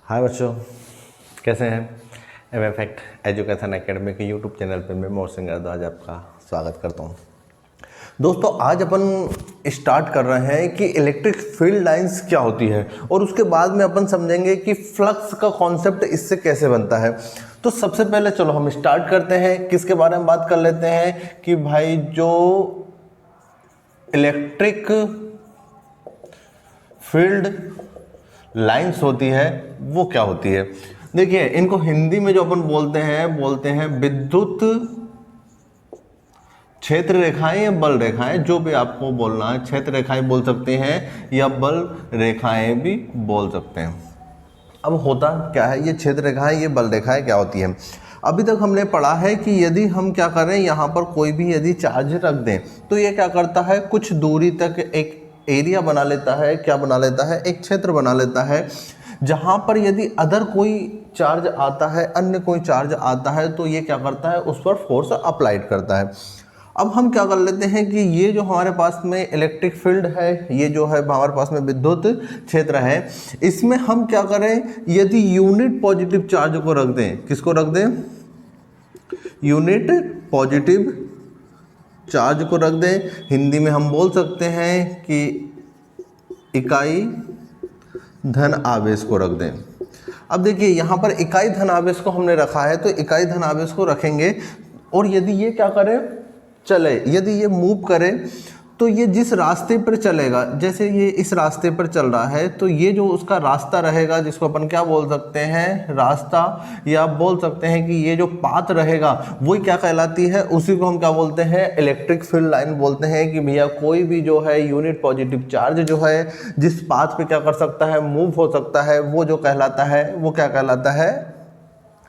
हाय बच्चों, कैसे हैं। एम फैक्ट एजुकेशन एकेडमी के यूट्यूब चैनल पे मैं मोहसिन सिंह आज आपका स्वागत करता हूं। दोस्तों, आज अपन स्टार्ट कर रहे हैं कि इलेक्ट्रिक फील्ड लाइंस क्या होती है और उसके बाद में अपन समझेंगे कि फ्लक्स का कॉन्सेप्ट इससे कैसे बनता है। तो सबसे पहले चलो हम स्टार्ट करते हैं। किसके बारे में बात कर लेते हैं कि भाई जो इलेक्ट्रिक फील्ड लाइंस होती है वो क्या होती है। देखिए, इनको हिंदी में जो अपन बोलते हैं विद्युत क्षेत्र रेखाएं या बल रेखाएं, जो भी आपको बोलना है। क्षेत्र रेखाएं बोल सकते हैं या बल रेखाएं भी बोल सकते हैं। अब होता क्या है, ये क्षेत्र रेखाएं ये बल रेखाएं क्या होती हैं। अभी तक हमने पढ़ा है कि यदि हम क्या करें, यहाँ पर कोई भी यदि चार्ज रख दें तो ये क्या करता है, कुछ दूरी तक एक एरिया बना लेता है। क्या बना लेता है, एक क्षेत्र बना लेता है। जहाँ पर यदि अदर कोई चार्ज आता है, अन्य कोई चार्ज आता है, तो ये क्या करता है, उस पर फोर्स अप्लाइड करता है। अब हम क्या कर लेते हैं कि ये जो हमारे पास में इलेक्ट्रिक फील्ड है, ये जो है हमारे पास में विद्युत क्षेत्र है, इसमें हम क्या करें, यदि यूनिट पॉजिटिव चार्ज को रख दें। किसको रख दें, यूनिट पॉजिटिव चार्ज को रख दें। हिंदी में हम बोल सकते हैं कि इकाई धन आवेश को रख दें। अब देखिए, यहाँ पर इकाई धन आवेश को हमने रखा है, तो इकाई धन आवेश को रखेंगे और यदि ये क्या करे, चले, यदि ये मूव करे, तो ये जिस रास्ते पर चलेगा, जैसे ये इस रास्ते पर चल रहा है, तो ये जो उसका रास्ता रहेगा, जिसको अपन क्या बोल सकते हैं, रास्ता, या बोल सकते हैं कि ये जो पाथ रहेगा वही क्या कहलाती है, उसी को हम क्या बोलते हैं, इलेक्ट्रिक फील्ड लाइन बोलते हैं। कि भैया कोई भी जो है यूनिट पॉजिटिव चार्ज जो है जिस पाथ पे क्या कर सकता है, मूव हो सकता है, वो जो कहलाता है, वो क्या कहलाता है,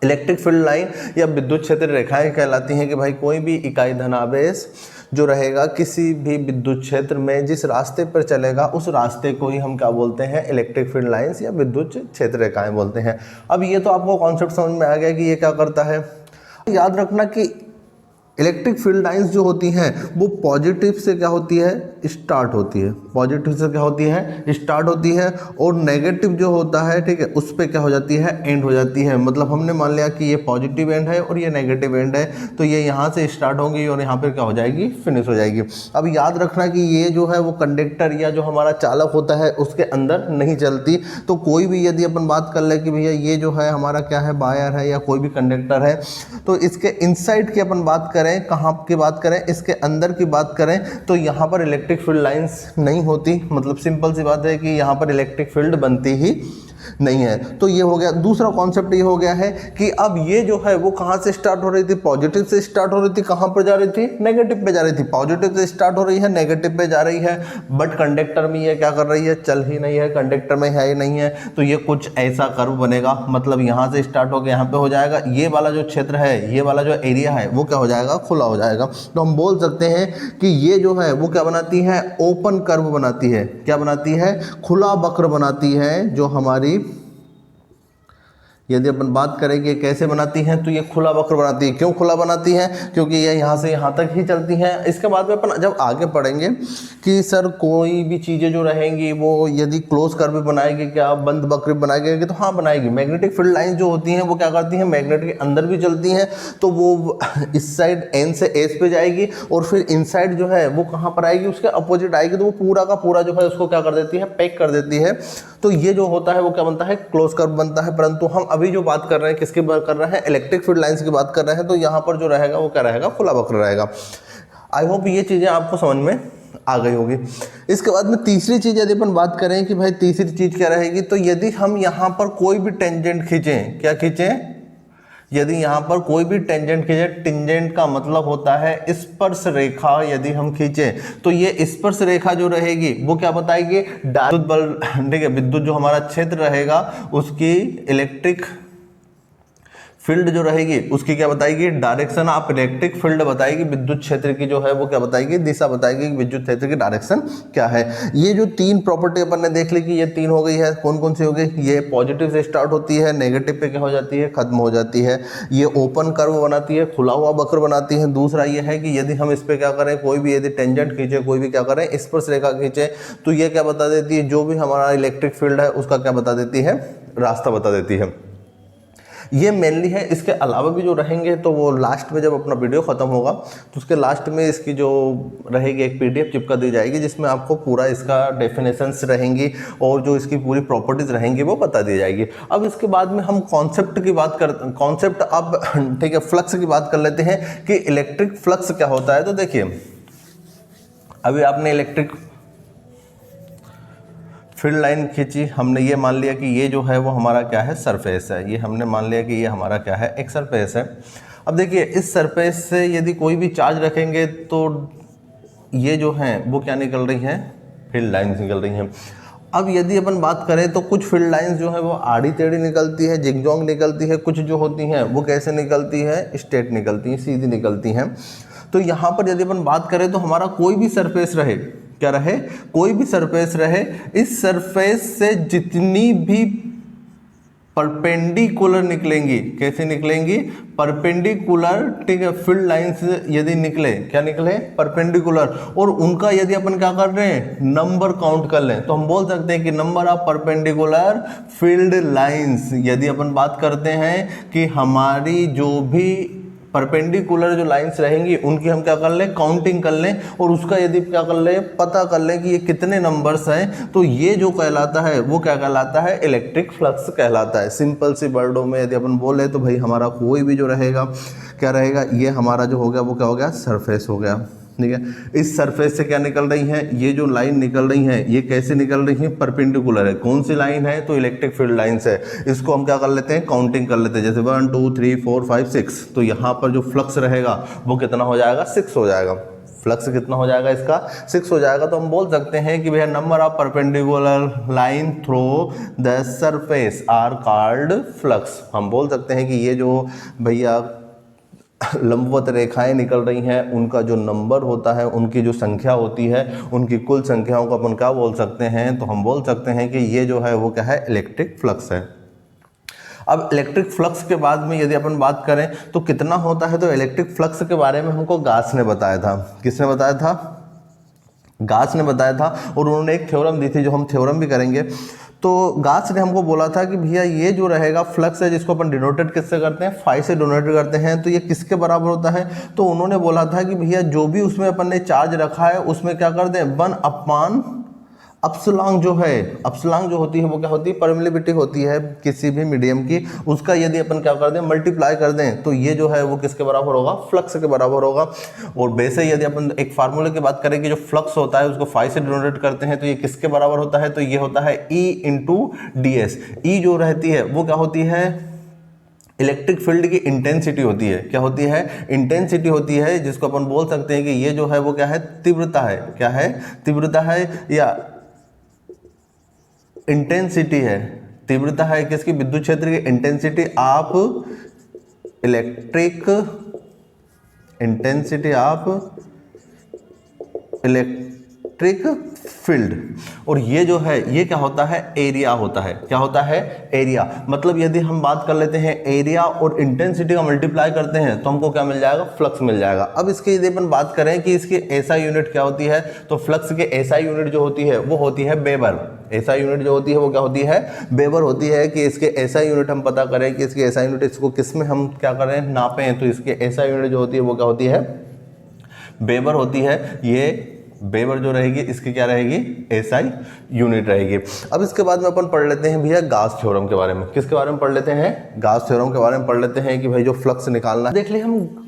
इलेक्ट्रिक फील्ड लाइन या विद्युत क्षेत्र रेखाएं कहलाती हैं। कि भाई कोई भी इकाई धनावेश जो रहेगा किसी भी विद्युत क्षेत्र में जिस रास्ते पर चलेगा, उस रास्ते को ही हम क्या बोलते हैं, इलेक्ट्रिक फील्ड लाइंस या विद्युत क्षेत्र रेखाएं बोलते हैं। अब ये तो आपको कॉन्सेप्ट समझ में आ गया कि ये क्या करता है। याद रखना कि इलेक्ट्रिक फील्ड लाइंस जो होती हैं वो पॉजिटिव से क्या होती है, स्टार्ट होती है। पॉजिटिव से क्या होती है, स्टार्ट होती है, और नेगेटिव जो होता है, ठीक है, उस पर क्या हो जाती है, एंड हो जाती है। मतलब हमने मान लिया कि ये पॉजिटिव एंड है और ये नेगेटिव एंड है, तो ये यहाँ से स्टार्ट होंगी और यहाँ पर क्या हो जाएगी, फिनिश हो जाएगी। अब याद रखना कि ये जो है वो कंडक्टर या जो हमारा चालक होता है उसके अंदर नहीं चलती। तो कोई भी यदि अपन बात कर ले कि भैया ये जो है हमारा क्या है, वायर है या कोई भी कंडक्टर है, तो इसके इनसाइड की अपन बात करें, कहाँ की बात करें, इसके अंदर की बात करें, तो यहाँ पर इलेक्ट्रिक फील्ड लाइंस नहीं होती। मतलब सिंपल सी बात है कि यहाँ पर इलेक्ट्रिक फील्ड बनती ही नहीं है। तो ये हो गया। दूसरा कॉन्सेप्ट ये हो गया है कि अब ये जो है वो कहाँ से स्टार्ट हो रही थी, पॉजिटिव से स्टार्ट हो रही थी, कहाँ पर जा रही थी, नेगेटिव पे जा रही थी। पॉजिटिव से स्टार्ट हो रही है, नेगेटिव पे जा रही है, बट कंडक्टर में ये क्या कर रही है, चल ही नहीं है, कंडक्टर में है ही नहीं है। तो ये कुछ ऐसा कर्व बनेगा, मतलब यहाँ से स्टार्ट होकर यहाँ पे हो जाएगा। ये वाला जो क्षेत्र है, ये वाला जो एरिया है वो क्या हो जाएगा, खुला हो जाएगा। तो हम बोल सकते हैं कि ये जो है वो क्या बनाती है, ओपन कर्व बनाती है। क्या बनाती है, खुला वक्र बनाती है। जो हमारी यदि अपन बात करें कि कैसे बनाती हैं, तो ये खुला वक्र बनाती है। क्यों खुला बनाती है, क्योंकि ये यहाँ से यहाँ तक ही चलती हैं। इसके बाद में अपन जब आगे पढ़ेंगे कि सर कोई भी चीज़ें जो रहेंगी वो यदि क्लोज कर्व बनाएगी, क्या बंद वक्र बनाएगी, तो हाँ बनाएगी। मैग्नेटिक फील्ड लाइन जो होती हैं वो क्या करती हैं, मैग्नेट के अंदर भी चलती हैं। तो वो इस साइड एन से एस पे जाएगी और फिर इनसाइड जो है वो कहाँ पर आएगी, उसके अपोजिट आएगी। तो वो पूरा का पूरा जो है उसको क्या कर देती है, पैक कर देती है। तो ये जो होता है वो क्या बनता है, क्लोज कर्व बनता है। परंतु हम अभी जो बात कर रहे हैं, किसकी बात कर रहे हैं, इलेक्ट्रिक फील्ड लाइंस की बात कर रहे हैं। तो यहाँ पर जो रहेगा वो क्या रहेगा, खुला वक्र रहेगा। आई होप ये चीज़ें आपको समझ में आ गई होगी। इसके बाद में तीसरी चीज़ यदि अपन बात करें कि भाई तीसरी चीज़ क्या रहेगी, तो यदि हम यहाँ पर कोई भी टेंजेंट खींचें, क्या खींचें, यदि यहाँ पर कोई भी टेंजेंट खींचे, टेंजेंट का मतलब होता है स्पर्श रेखा, यदि हम खींचें तो ये स्पर्श रेखा जो रहेगी वो क्या बताएगी, विद्युत बल, ठीक है, विद्युत जो हमारा क्षेत्र रहेगा उसकी इलेक्ट्रिक फील्ड जो रहेगी उसकी क्या बताएगी, डायरेक्शन ऑफ इलेक्ट्रिक फील्ड बताएगी, विद्युत क्षेत्र की जो है वो क्या बताएगी, दिशा बताएगी कि विद्युत क्षेत्र की डायरेक्शन क्या है। ये जो तीन प्रॉपर्टी अपन ने देख ली कि ये तीन हो गई है, कौन कौन सी हो गई, ये पॉजिटिव से स्टार्ट होती है, नेगेटिव पे क्या हो जाती है, खत्म हो जाती है, ये ओपन कर्व बनाती है, खुला हुआ वक्र बनाती है। दूसरा ये है कि यदि हम इस पे क्या करें, कोई भी यदि टेंजेंट खींचे, कोई भी क्या करें स्पर्श रेखा खींचे, तो ये क्या बता देती है, जो भी हमारा इलेक्ट्रिक फील्ड है उसका क्या बता देती है, रास्ता बता देती है। ये मेनली है। इसके अलावा भी जो रहेंगे तो वो लास्ट में जब अपना वीडियो ख़त्म होगा तो उसके लास्ट में इसकी जो रहेगी एक पीडीएफ चिपका दी जाएगी, जिसमें आपको पूरा इसका डेफिनेशंस रहेंगी और जो इसकी पूरी प्रॉपर्टीज़ रहेंगी वो बता दी जाएगी। अब इसके बाद में हम कॉन्सेप्ट की बात कर, कॉन्सेप्ट अब ठीक है फ्लक्स की बात कर लेते हैं कि इलेक्ट्रिक फ्लक्स क्या होता है। तो देखिए अभी आपने इलेक्ट्रिक फील्ड लाइन खींची, हमने ये मान लिया कि ये जो है वो हमारा क्या है, सरफेस है। ये हमने मान लिया कि ये हमारा क्या है, एक सरफेस है। अब देखिए इस सरफेस से यदि कोई भी चार्ज रखेंगे तो ये जो है वो क्या निकल रही हैं, फील्ड लाइन्स निकल रही हैं। अब यदि अपन बात करें तो कुछ फील्ड लाइन्स जो है वो आड़ी टेढ़ी निकलती है, जिगजॉग निकलती है, कुछ जो होती हैं वो कैसे निकलती है, स्ट्रेट निकलती हैं, सीधी निकलती हैं। तो यहाँ पर यदि अपन बात करें तो हमारा कोई भी सरफेस रहे, क्या रहे, कोई भी सरफेस रहे, इस सरफेस से जितनी भी परपेंडिकुलर निकलेंगी, कैसे निकलेंगी, परपेंडिकुलर, ठीक है, फील्ड लाइंस यदि निकले, क्या निकले, परपेंडिकुलर, और उनका यदि अपन क्या कर रहे हैं, नंबर काउंट कर लें, तो हम बोल सकते हैं कि number of perpendicular field lines. यदि अपन बात करते हैं कि हमारी जो भी परपेंडिकुलर जो लाइंस रहेंगी उनकी हम क्या कर लें, काउंटिंग कर लें, और उसका यदि क्या कर लें, पता कर लें कि ये कितने नंबर्स हैं, तो ये जो कहलाता है वो क्या कहलाता है, इलेक्ट्रिक फ्लक्स कहलाता है। सिंपल सी वर्डों में यदि अपन बोले तो भाई हमारा कोई भी जो रहेगा क्या रहेगा, ये हमारा जो हो गया वो क्या हो गया, सरफेस हो गया। ठीक है, इस सरफेस से क्या निकल रही है, ये जो लाइन निकल रही है ये कैसे निकल रही है, परपेंडिकुलर है। कौन सी लाइन है, तो इलेक्ट्रिक फील्ड लाइंस है। इसको हम क्या कर लेते हैं, काउंटिंग कर लेते हैं, जैसे 1 2 3 4 5 6। तो यहाँ पर जो फ्लक्स रहेगा वो कितना हो जाएगा, 6 हो जाएगा। फ्लक्स कितना हो जाएगा इसका, 6 हो जाएगा। तो हम बोल सकते हैं कि भैया number of perpendicular line through the surface are called flux. हम बोल सकते हैं कि ये जो भैया लंबवत रेखाएं निकल रही हैं उनका जो नंबर होता है, उनकी जो संख्या होती है, उनकी कुल संख्याओं को अपन क्या बोल सकते हैं, तो हम बोल सकते हैं कि ये जो है वो क्या है, इलेक्ट्रिक फ्लक्स है। अब इलेक्ट्रिक फ्लक्स के बाद में यदि अपन बात करें तो कितना होता है, तो इलेक्ट्रिक फ्लक्स के बारे में हमको गास ने बताया था। किसने बताया था, गास ने बताया था, और उन्होंने एक थ्योरम दी थी जो हम थ्योरम भी करेंगे। तो गास ने हमको बोला था कि भैया ये जो रहेगा फ्लक्स है, जिसको अपन डिनोटेट किससे करते हैं, फाई से डिनोटेट करते हैं, तो ये किसके बराबर होता है, तो उन्होंने बोला था कि भैया जो भी उसमें अपन ने चार्ज रखा है उसमें क्या कर दें, 1/, अपसलांग जो है, अपसलांग जो होती है वो क्या होती है, परमिलिबिलिटी होती है किसी भी मीडियम की, उसका यदि अपन क्या कर दें, मल्टीप्लाई कर दें, तो ये जो है वो किसके बराबर होगा, फ्लक्स के बराबर होगा। और वैसे यदि अपन एक फार्मूले की बात करें कि जो फ्लक्स होता है उसको फाई से डिनोटेट करते हैं, तो ये किसके बराबर होता है, तो ये होता है E × ds। ई जो रहती है वो क्या होती है, इलेक्ट्रिक फील्ड की इंटेंसिटी होती है। क्या होती है, इंटेंसिटी होती है, जिसको अपन बोल सकते हैं कि ये जो है वो क्या है, तीव्रता है। क्या है, तीव्रता है, या इंटेंसिटी है। तीव्रता है किसकी, विद्युत क्षेत्र की intensity of electric, intensity of electric field. और ये जो है ये क्या होता है, एरिया होता है। क्या होता है, एरिया। मतलब यदि हम बात कर लेते हैं एरिया और इंटेंसिटी का मल्टीप्लाई करते हैं तो हमको क्या मिल जाएगा, फ्लक्स मिल जाएगा। अब इसकी यदि अपन बात करें कि इसकी एसआई यूनिट क्या होती है, तो फ्लक्स की एसआई यूनिट जो होती है वो होती है वेबर। एसआई यूनिट जो होती है वो क्या होती है, वेबर होती है। कि इसके एसआई यूनिट हम पता करें कि इसकी एसआई यूनिट, इसको किस में हम क्या करें, नापें, तो इसकी एसआई यूनिट जो होती है वो क्या होती है, वेबर होती है। ये वेबर जो रहेगी इसकी क्या रहेगी, एसआई यूनिट रहेगी। अब इसके बाद में अपन पढ़ लेते हैं भैया गास थ्योरम के बारे में। किसके बारे में पढ़ लेते हैं, गास थ्योरम के बारे में पढ़ लेते हैं कि भाई जो फ्लक्स निकालना है। देख लिए हम,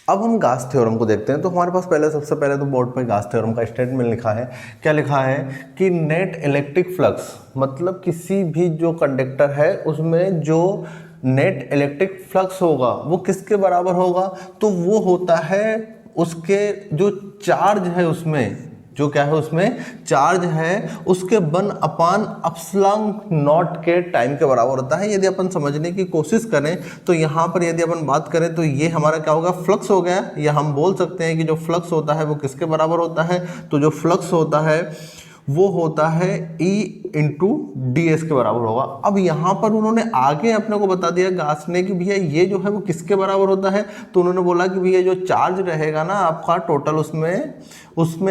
अब हम गास थ्योरम को देखते हैं। तो हमारे पास पहले, सबसे पहले तो बोर्ड पे गास थ्योरम का स्टेटमेंट लिखा है। क्या लिखा है कि नेट इलेक्ट्रिक फ्लक्स, मतलब किसी भी जो कंडक्टर है उसमें जो नेट इलेक्ट्रिक फ्लक्स होगा वो किसके बराबर होगा, तो वो होता है उसके जो चार्ज है उसमें, जो क्या है उसमें चार्ज है उसके 1/ε0 के टाइम के बराबर होता है। यदि अपन समझने की कोशिश करें तो यहाँ पर यदि अपन बात करें तो ये हमारा क्या होगा, फ्लक्स हो गया, या हम बोल सकते हैं कि जो फ्लक्स होता है वो किसके बराबर होता है, तो जो फ्लक्स होता है वो होता है E इंटू डी एस के बराबर होगा। अब यहाँ पर उन्होंने आगे अपने को बता दिया गास ने कि भैया ये जो है वो किसके बराबर होता है, तो उन्होंने बोला कि भैया जो चार्ज रहेगा ना आपका टोटल उसमें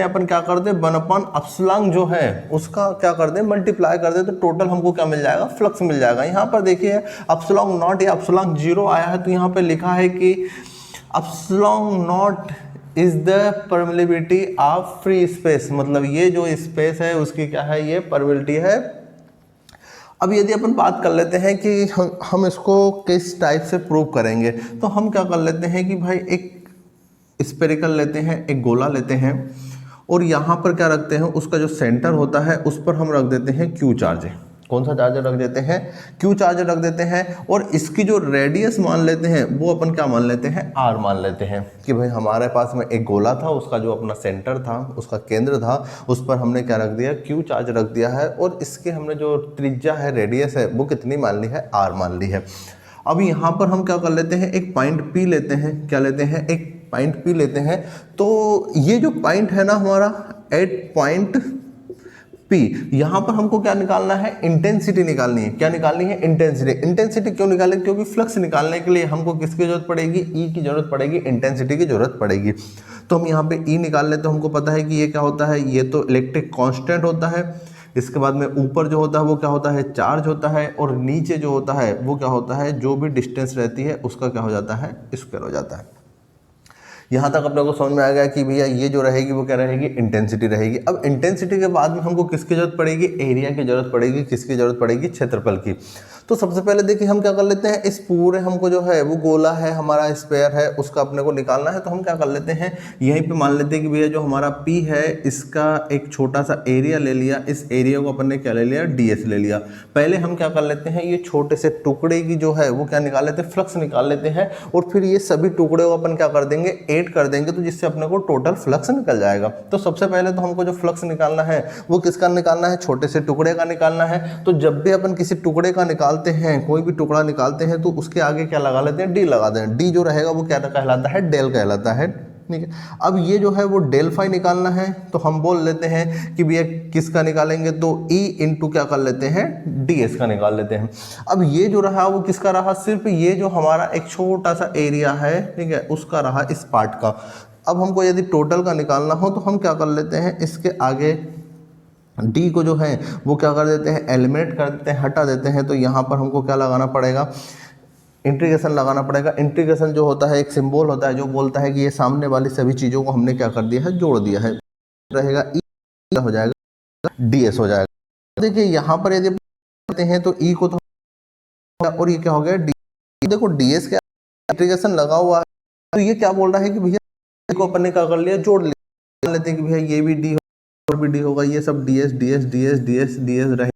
अपन क्या कर दे 1/ε जो है उसका क्या कर दे मल्टीप्लाई कर दे, तो टोटल हमको क्या मिल जाएगा, फ्लक्स मिल जाएगा। यहाँ पर देखिए ε0 या ε0 आया है, तो यहाँ पर लिखा है कि ε0 is the permeability of free space, मतलब ये जो स्पेस है उसकी क्या है, ये परमिलिटी है। अब यदि अपन बात कर लेते हैं कि हम इसको किस टाइप से प्रूव करेंगे, तो हम क्या कर लेते हैं कि भाई एक स्पेरिकल लेते हैं, एक गोला लेते हैं, और यहाँ पर क्या रखते हैं, उसका जो सेंटर होता है उस पर हम रख देते हैं क्यू चार्ज। कौन सा चार्जर रख देते हैं, क्यू चार्जर रख देते हैं, और इसकी जो रेडियस मान लेते हैं वो अपन क्या मान लेते हैं, आर मान लेते हैं कि भाई हमारे पास में एक गोला था, उसका जो अपना सेंटर था, उसका केंद्र था, उस पर हमने क्या रख दिया, क्यू चार्ज रख दिया है, और इसके हमने जो त्रिज्या है, रेडियस है, वो कितनी मान ली है, आर मान ली है। अब यहाँ पर हम क्या कर लेते हैं, एक पॉइंट पी लेते हैं, क्या लेते हैं, एक पॉइंट पी लेते हैं। तो ये जो पॉइंट है ना हमारा एट पॉइंट पी, यहाँ पर हमको क्या निकालना है, इंटेंसिटी निकालनी है। क्या निकालनी है, इंटेंसिटी। इंटेंसिटी क्यों निकालें, क्योंकि फ्लक्स निकालने के लिए हमको किसकी जरूरत पड़ेगी, ई की जरूरत पड़ेगी, इंटेंसिटी की जरूरत पड़ेगी। तो हम यहाँ पे ई निकाल लेते, तो हमको पता है कि ये क्या होता है, ये तो इलेक्ट्रिक कांस्टेंट होता है। इसके बाद में ऊपर जो होता है वो क्या होता है, चार्ज होता है, और नीचे जो होता है वो क्या होता है, जो भी डिस्टेंस रहती है उसका क्या हो जाता है, स्क्वायर हो जाता है। यहाँ तक अपने को समझ में आ गया कि भैया ये जो रहेगी वो क्या रहेगी, इंटेंसिटी रहेगी। अब इंटेंसिटी के बाद में हमको किसकी जरूरत पड़ेगी, एरिया की जरूरत पड़ेगी, किसकी जरूरत पड़ेगी, क्षेत्रफल की। तो सबसे पहले देखिए हम क्या कर लेते हैं, इस पूरे हमको जो है वो गोला है हमारा, स्क्वायर है, उसका अपने को निकालना है। तो हम क्या कर लेते हैं, यहीं पे मान लेते हैं कि भैया जो हमारा P है इसका एक छोटा सा एरिया ले लिया, इस एरिया को अपन ने क्या ले लिया, ds ले लिया। पहले हम क्या कर लेते हैं, ये छोटे से टुकड़े की जो है वो क्या निकाल लेते हैं, फ्लक्स निकाल लेते हैं, और फिर ये सभी टुकड़े को अपन क्या कर देंगे, ऐड कर देंगे, तो जिससे अपने को टोटल फ्लक्स निकल जाएगा। तो सबसे पहले तो हमको जो फ्लक्स निकालना है वो किसका निकालना है, छोटे से टुकड़े का निकालना है। तो जब भी अपन किसी टुकड़े का निकालते हैं, कोई भी टुकड़ा निकालते हैं, तो उसके आगे क्या लगा लेते हैं, डी लगा दें। डी जो रहेगा वो क्या कहलाता है, डेल कहलाता है, ठीक है। अब ये जो है वो डेल फाई निकालना है, तो हम बोल लेते हैं कि भैया किसका निकालेंगे, तो E इंटू क्या कर लेते हैं, ds का निकाल लेते हैं। अब ये जो रहा वो किसका रहा, सिर्फ ये जो हमारा एक छोटा सा एरिया है, ठीक है, उसका रहा, इस पार्ट का। अब हमको यदि टोटल का निकालना हो तो हम क्या कर लेते हैं, इसके आगे डी को जो है वो क्या कर देते हैं, एलिमिनेट कर देते हैं, हटा देते हैं। तो यहाँ पर हमको क्या लगाना पड़ेगा, इंटीग्रेशन लगाना पड़ेगा। इंटीग्रेशन जो होता है एक सिंबल होता है जो बोलता है कि ये सामने वाली सभी चीज़ों को हमने क्या कर दिया है, जोड़ दिया है, रहेगा ई हो जाएगा, ds हो जाएगा। देखिए यहाँ पर यदि करते हैं तो ई को तो, और ये क्या हो गया, डी। देखो ds का इंटीग्रेशन लगा हुआ है, तो ये क्या बोल रहा है कि भैया को अपन ने क्या कर लिया, जोड़ लिया। लेते हैं कि भैया ये भी डी और भी डी होगा, ये सब ds ds ds ds ds रहे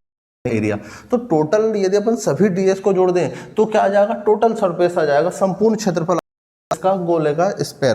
एरिया। तो टोटल यदि अपन सभी ds को जोड़ दें तो क्या आ जाएगा, टोटल सरफेस आ जाएगा, संपूर्ण क्षेत्रफल का गोले का स्क्वायर।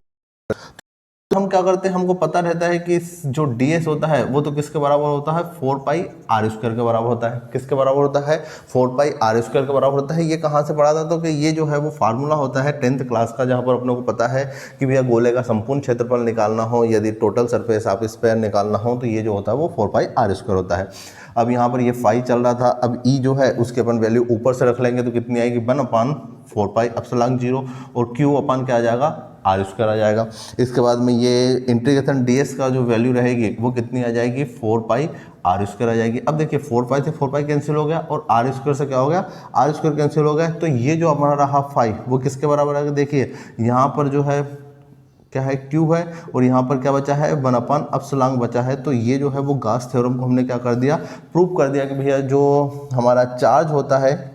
तो हम क्या करते हैं, हमको पता रहता है कि जो ds होता है वो तो किसके बराबर होता है, 4 पाई r स्क्वायर के बराबर होता है। किसके बराबर होता है, 4 पाई r स्क्वायर के बराबर होता है। ये कहाँ से पढ़ा था, तो कि ये जो है वो फार्मूला होता है 10th क्लास का, जहाँ पर अपने को पता है कि भैया गोले का संपूर्ण क्षेत्रफल निकालना हो, यदि टोटल सरफेस आप स्क्वायर निकालना हो, तो ये जो होता है वो 4 पाई r स्क्वायर होता है। अब यहाँ पर ये फाई चल रहा था, अब ई जो है उसके अपन वैल्यू ऊपर से रख लेंगे, तो कितनी आएगी, 1/4 पाई एप्सिलॉन 0, और क्यू अपन क्या आ जाएगा, आर स्क्वायर आ जाएगा। इसके बाद में ये इंटीग्रेशन ds का जो वैल्यू रहेगी वो कितनी आ जाएगी, 4 पाई आर स्क्वायर आ जाएगी। अब देखिए 4 पाई से 4 पाई कैंसिल हो गया, और आर स्क्वायर से क्या हो गया, आर स्क्वायर कैंसिल हो गया। तो ये जो हमारा रहा फाई वो किसके बराबर है, देखिए यहाँ पर जो है क्या है, क्यू है, और यहाँ पर क्या बचा है, 1/ε बचा है। तो ये जो है वो गास थ्योरम को हमने क्या कर दिया, प्रूव कर दिया कि भैया जो हमारा चार्ज होता है,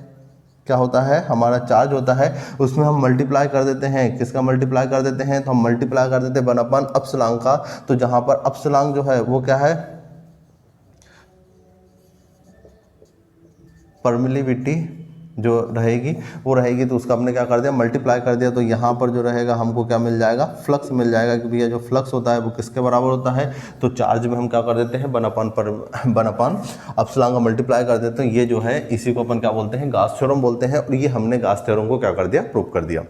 क्या होता है, हमारा चार्ज होता है, उसमें हम मल्टीप्लाई कर देते हैं, किसका मल्टीप्लाई कर देते हैं, तो हम मल्टीप्लाई कर देते हैं 1/ε का। तो जहाँ पर एप्सिलॉन जो है वो क्या है, परमिलिविटी जो रहेगी वो रहेगी, तो उसका हमने क्या कर दिया, मल्टीप्लाई कर दिया। तो यहाँ पर जो रहेगा हमको क्या मिल जाएगा, फ्लक्स मिल जाएगा कि भैया जो फ्लक्स होता है वो किसके बराबर होता है, तो चार्ज में हम क्या कर देते हैं 1/, एप्सिलॉन का मल्टीप्लाई कर देते हैं। ये जो है इसी को अपन क्या बोलते हैं, गाउस थ्योरम बोलते हैं। और ये हमने गाउस थ्योरम को क्या कर दिया, प्रूव कर दिया।